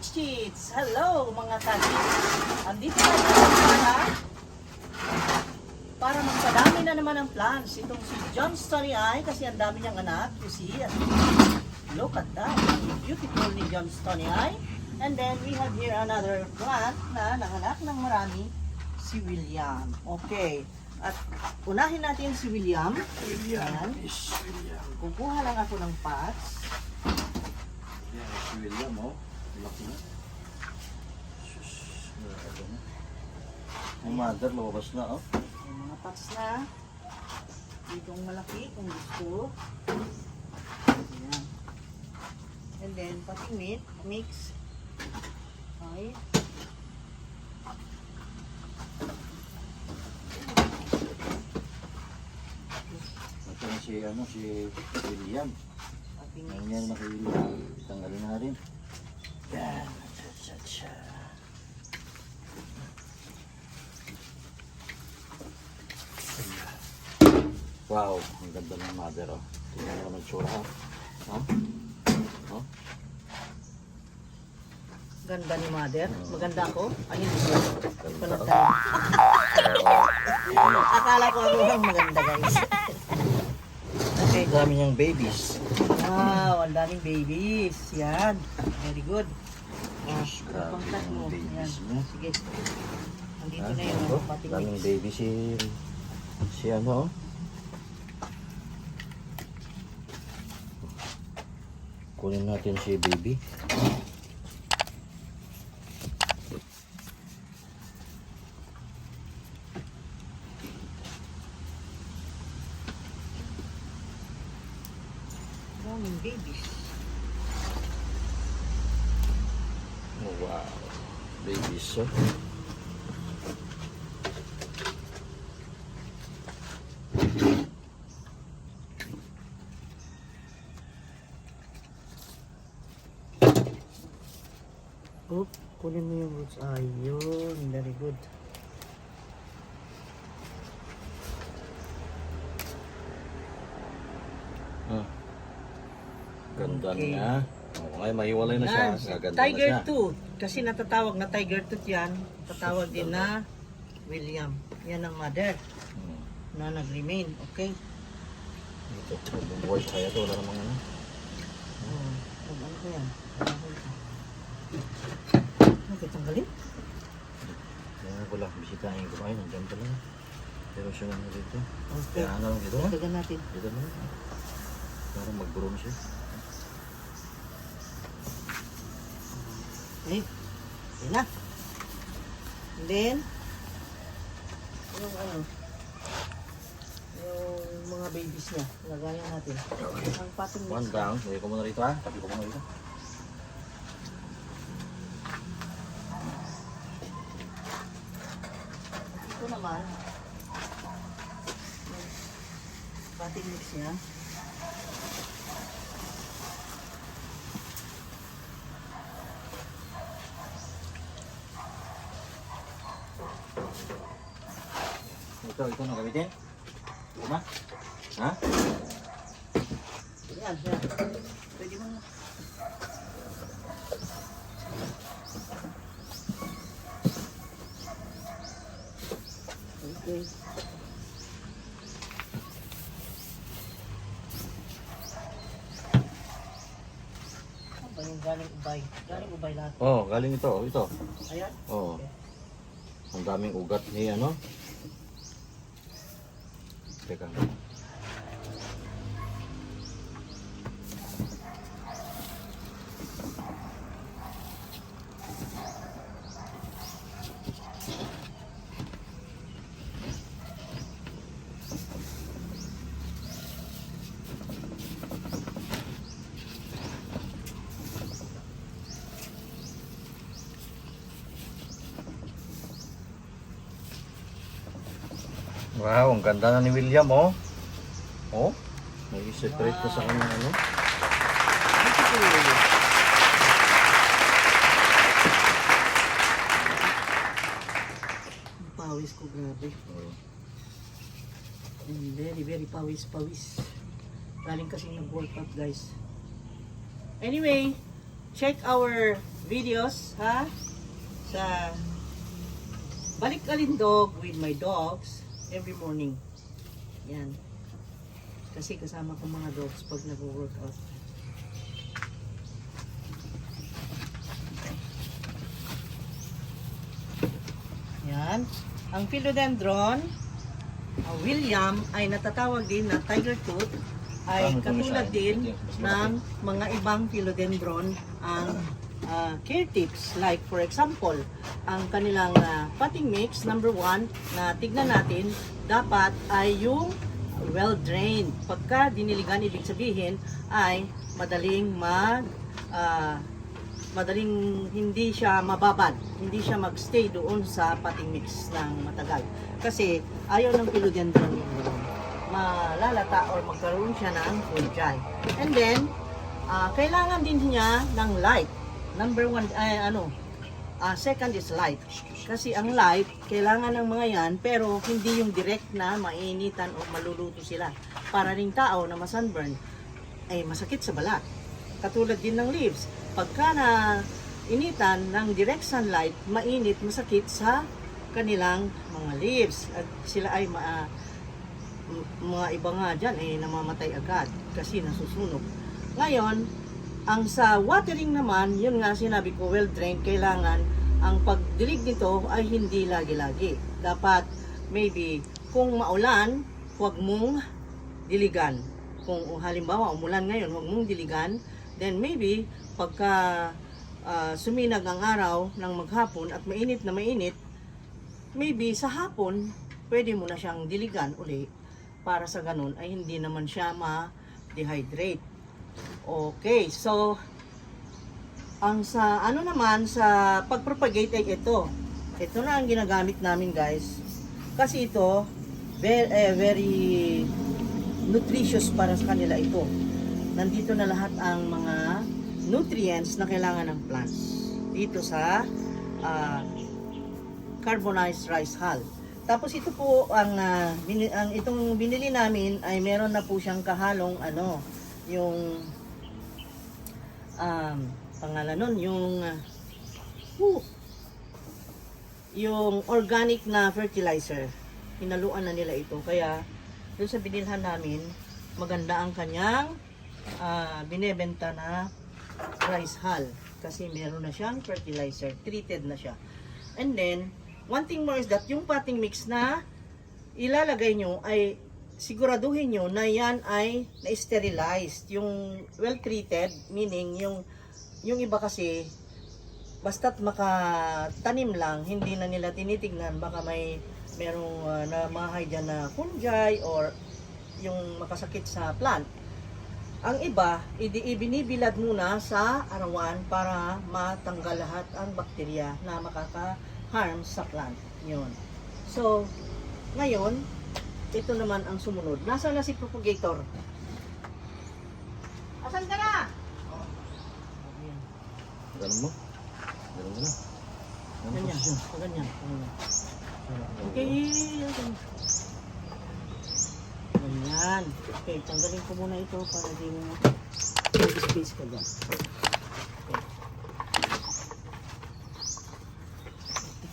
Chits! Hello mga ka-chits! Andito na naman para magpadami na naman ang plants. Itong si John Stony Eye kasi ang dami niyang anak. You see? Look at that. Beautiful ni John Stony Eye. And then we have here another plant na nanganak ng marami. Si William. Okay. At unahin natin si William. Ayan. Kukuha lang ako ng pots. Yan, si William, oh. Laki na. Sus, ano na. Ang mother, lumabas na, oh. May mga pots na. Itong malaki kung gusto. Ayan. And then, pati meat, mix. Okay. Ito na si William. Pati Ngayon mix. yan na kay William. Tanggalin na rin. Yan. Cha-cha-cha. Wow, ang ganda ng mother, oh. Tingnan mo naman tsura, ha? Ha? Oh? Ganda ni mother. Maganda ako. Ayun. Ganda, oh. Akala ko ako ang maganda guys. Okay. Ang dami niyang babies. Wow, ang daming babies. Yan. Very good. Grabe Pangkat mo. yung Yan. babies niya. Sige. Andito Ah, na yung ito, pati daming mix. baby si ano, oh. Kunin natin si baby. Daming babies. Oh, wow. Babies, oh. Oop, kunin mo yung roots. Ayun, very good. Ah. Ganda Okay. niya. Oh, ngayon mahiwalay na siya. Yan, Gaganda Tiger na siya. tooth. Kasi natatawag na tiger tooth yan. Tatawag din na William. Yan ang mother Hmm. na nag-remain. Okay? Ito, bubuhay kaya ito. Wala namang ano. Oh, ano ko yan? Okay, tanggalin. Kaya ko lang, bisitahin ko. Ay, nandiyan pala. Pero siya lang dito. Okay. Kaya ano lang dito. Ha? Dagdagan natin. Dito na. Parang mag-broom siya. Okay. Yan na. And then, yung ano, yung mga babies niya, lagayan natin. Ang pating mix. One down. Lagay ko muna rito, ha? Tabi ko muna rito. Ito naman, yung pating mix niya. Ito na gamitin. Ito ba? Ha? Yan, yan. Pwede mo na. Okay. Ano ba yung galing ubay? Galing ubay lahat. Oh, galing ito. Ito. Ayan. Oh. Ang daming ugat ni ano. Teka. Wow, ang ganda na ni William, oh. Oh, may separate na sa kanya, ano. Beautiful. Ang pawis ko, grabe. Oh. Very, very pawis. Galing kasi ng World Cup, guys. Anyway, check our videos, ha? Sa Balik Kalindog with my dogs every morning. Yan. Kasi kasama ko mga dogs pag nag-workout. Yan. Ang philodendron, William, ay natatawag din na tiger tooth, ay katulad din ng mga ibang philodendron ang care tips. Like for example, ang kanilang potting mix, number 1, na tignan natin, dapat ay yung well-drained. Pagka diniligan, ibig sabihin ay madaling madaling hindi siya mababad, hindi siya magstay doon sa potting mix ng matagal. Kasi ayaw ng philodendron malalata or magkaroon siya ng fungi. And then, kailangan din niya ng light. Number 1, second is light. Kasi ang light, kailangan ng mga yan, pero hindi yung direct na mainitan o maluluto sila. Para ring tao na masunburn, ay masakit sa balat. Katulad din ng leaves. Pagka na initan ng direct sunlight, mainit, masakit sa kanilang mga leaves. At sila ay mga iba nga dyan ay namamatay agad kasi nasusunog. Ngayon, ang sa watering naman, yun nga sinabi ko, well drained, kailangan ang pagdilig nito ay hindi lagi-lagi. Dapat maybe kung maulan, huwag mong diligan. Kung halimbawa umulan ngayon, huwag mong diligan. Then maybe pagka suminag ang araw ng maghapon at mainit na mainit, maybe sa hapon pwede mo na siyang diligan uli para sa ganun ay hindi naman siya ma-dehydrate. Okay, so ang sa ano naman sa pagpropagate ay ito. Ito na ang ginagamit namin, guys. Kasi ito very nutritious para sa kanila ito. Nandito na lahat ang mga nutrients na kailangan ng plants dito sa carbonized rice hull. Tapos ito po ang itong binili namin ay meron na po siyang kahalong yung pangalan nun, yung organic na fertilizer. Hinaluan na nila ito. Kaya doon sa binilhan namin, maganda ang kanyang binebenta na rice hull kasi meron na siyang fertilizer, treated na siya. And then one thing more is that yung potting mix na ilalagay nyo ay siguraduhin nyo na yan ay na-sterilized, yung well treated, meaning yung iba kasi basta't makatanim lang, hindi na nila tinitignan, baka merong namahay dyan na fungi or yung makasakit sa plant. Ang iba, ibinibilad muna sa arawan para matanggal lahat ang bakterya na makaka-harm sa plant. Yun. So, ngayon, ito naman ang sumunod. Nasaan na si propagator? Asan ka na? Ganun mo? Ganun mo na? Ganyan. Ganyan. Okay. Ganyan. Okay, tanggalin ko muna ito para di mo space ka dyan.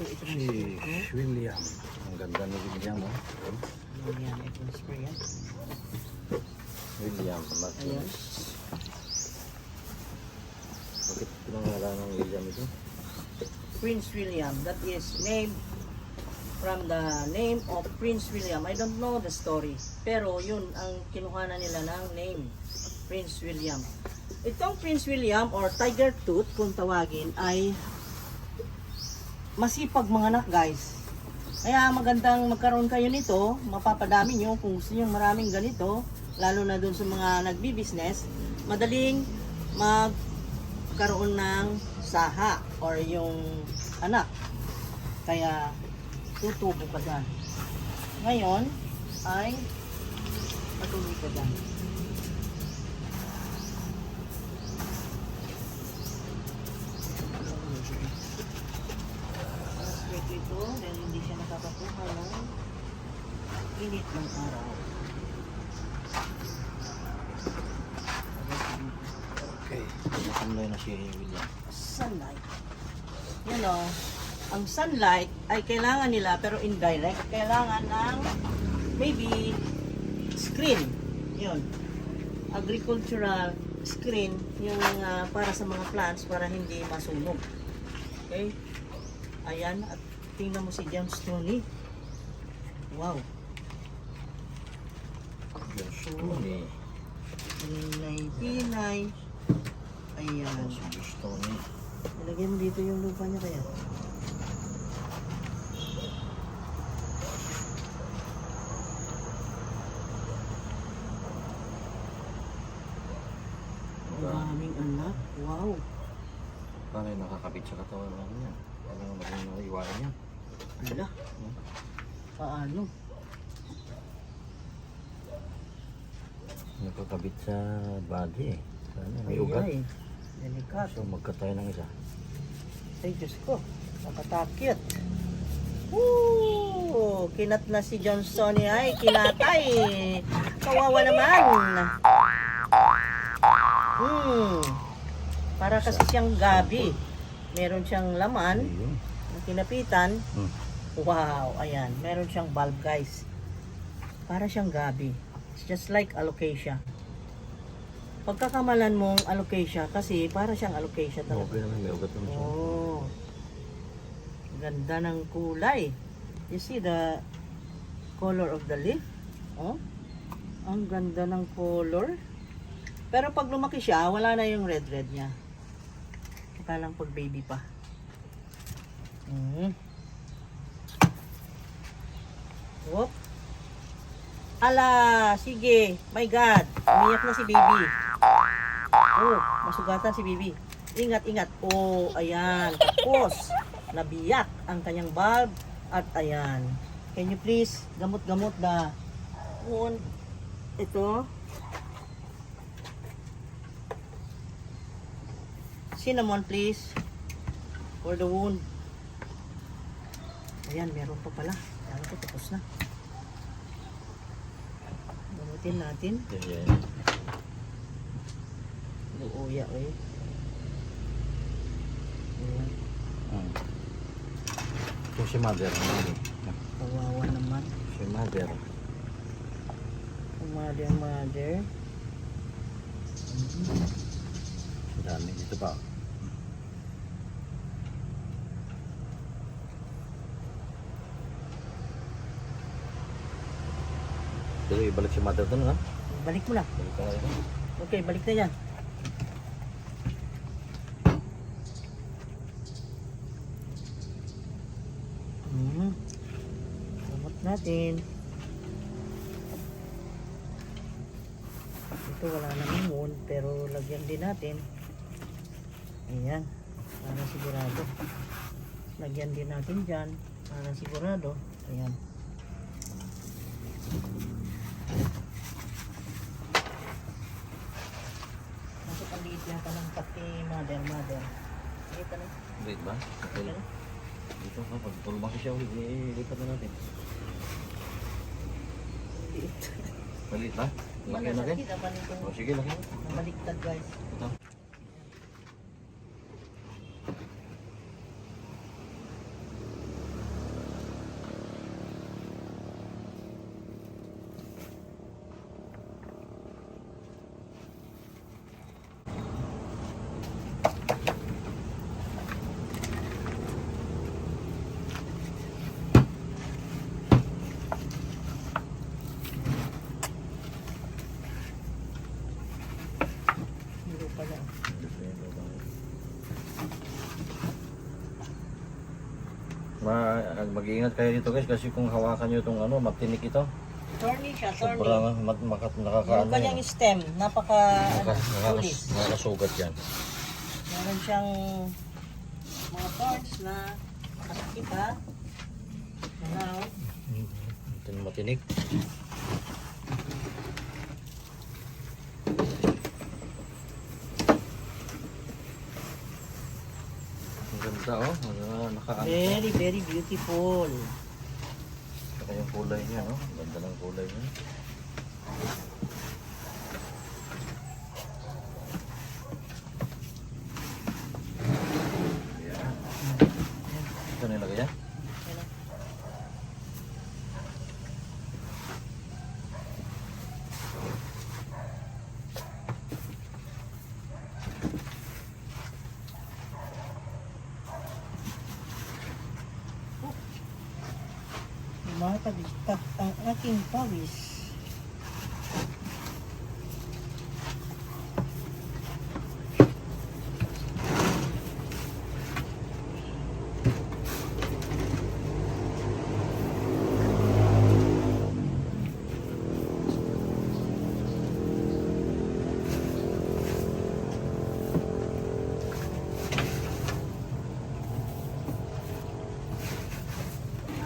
Okay. Ito. William. Ang ganda ni William, oh. Ganyan. Ito yung spray yan. William. Ayan. Bakit pinangalan ng William ito? Prince William. That is named from the name of Prince William. I don't know the story. Pero yun ang kinuhanan nila ng name. Prince William. Itong Prince William or Tiger Tooth kung tawagin ay masipag mga anak, guys. Kaya magandang magkaroon kayo nito. Mapapadami nyo kung gusto nyo maraming ganito. Lalo na dun sa mga nagbi-business. Madaling magkaroon ng saha or yung anak. Kaya tutubo ka dyan. Ngayon ay patuloy ka dyan. Wait ito dahil hindi siya nakakakuha ng init ng araw. Okay. kulay na si William. Sunlight. You know, ang sunlight ay kailangan nila pero indirect. Kailangan ng maybe screen. Yun. Agricultural screen yung para sa mga plants para hindi masunog. Okay? Ayan. At tingnan mo si gemstone. Wow. Gemstone. Pinay. Ayan. Gemstone. Ilagay mo dito yung lupa niya kaya. Ang daming anak. Wow. Paano yung nakakabit sa katawan namin yan? Paano yung maging iwanan yan? Ala. Paano? Nakakabit sa body eh. Sana may Ay, ugat. ay. Delikado. So magkatay ng isa. Ay, Diyos ko. Nakatakit. Woo! Kinat na si Johnson ay kinatay. Kawawa naman. Para kasi siyang gabi. Meron siyang laman Ayun. na kinapitan. Hmm. Wow, ayan. Meron siyang bulb, guys. Para siyang gabi. It's just like alocasia. Pagkakamalan mong alocasia kasi para siyang alocasia talaga. Okay naman, may ugat naman siya. Oh. Ganda ng kulay. You see the color of the leaf? Oh. Ang ganda ng color. Pero pag lumaki siya, wala na yung red niya. Saka lang pag baby pa. Whoop. Ala, sige. My God. Umiyak na si baby. Oh, masugatan si baby. Ingat, ingat. Oh, ayan. Tapos, nabiyak ang kanyang bulb. At ayan. Can you please, gamot-gamot na. Ito. Cinnamon, please. For the wound. Ayan, meron pa pala. Ayan ko, tapos na. Gamutin natin. Ayan. Luuya, eh. Ayan. Ito si mother. Kawawa naman. Si mother. Mother. Dami dito pa. Pero ibalik si mother doon, ha? Balik mo na. Balik ka na rin. Okay, balik na yan. Gamot natin. Ito wala namang wound, pero lagyan din natin. Ayan, para sigurado. Lagyan din natin dyan, para sigurado. Ayan. Masuk ang liit yata ng pati mother. Liit na. Wait ba? Okay lang. Dito ha, pag lumaki siya ulit, ilipat na natin. Liit. Maliit ba? Laki na rin? Nakita pa nito. O sige, laki. Nabaliktad, guys. Ito. Hiro pala. Mag-iingat kayo dito guys kasi kung hawakan nyo itong ano, matinik ito. Thorny siya, thorny. Sobrang nakakaano Yung kanyang stem, tulis. nakakasugat yan. Meron siyang mga thorns na masakit ha. Now, Ito yung matinik. Ang ganda oh. Nakaano. very, very beautiful. Saka yung kulay niya no. Ang ganda ng kulay niya. makapagtap ang aking pawis.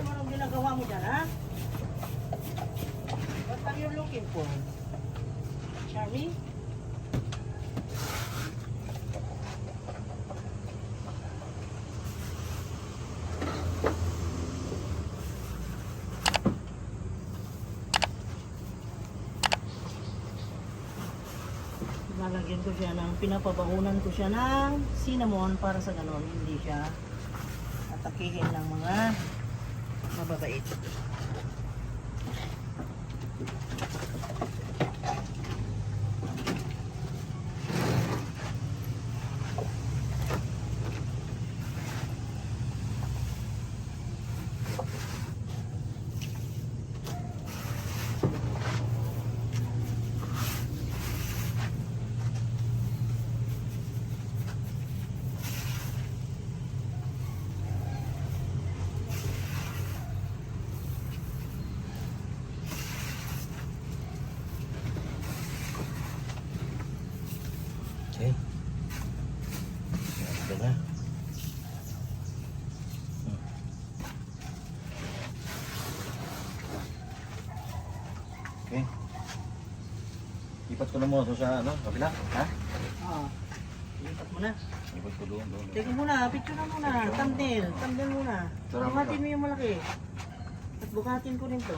Ano ang ginagawa mo dyan, ha? What are you looking for? Charmy? Lalagyan ko siya ng, pinapabakunan ko siya ng cinnamon para sa ganon, hindi siya atakihin ng mga mababait. Okay. Ito na. Okay. Ipat ko na mo ito sa ano, kabila, ha? Oo. Lipat mo na. Ipat ko doon. Tingin muna, picture na muna. Thumbnail. Thumbnail muna. Sarap Bukatin ito. mo yung malaki. At bukatin ko rin to.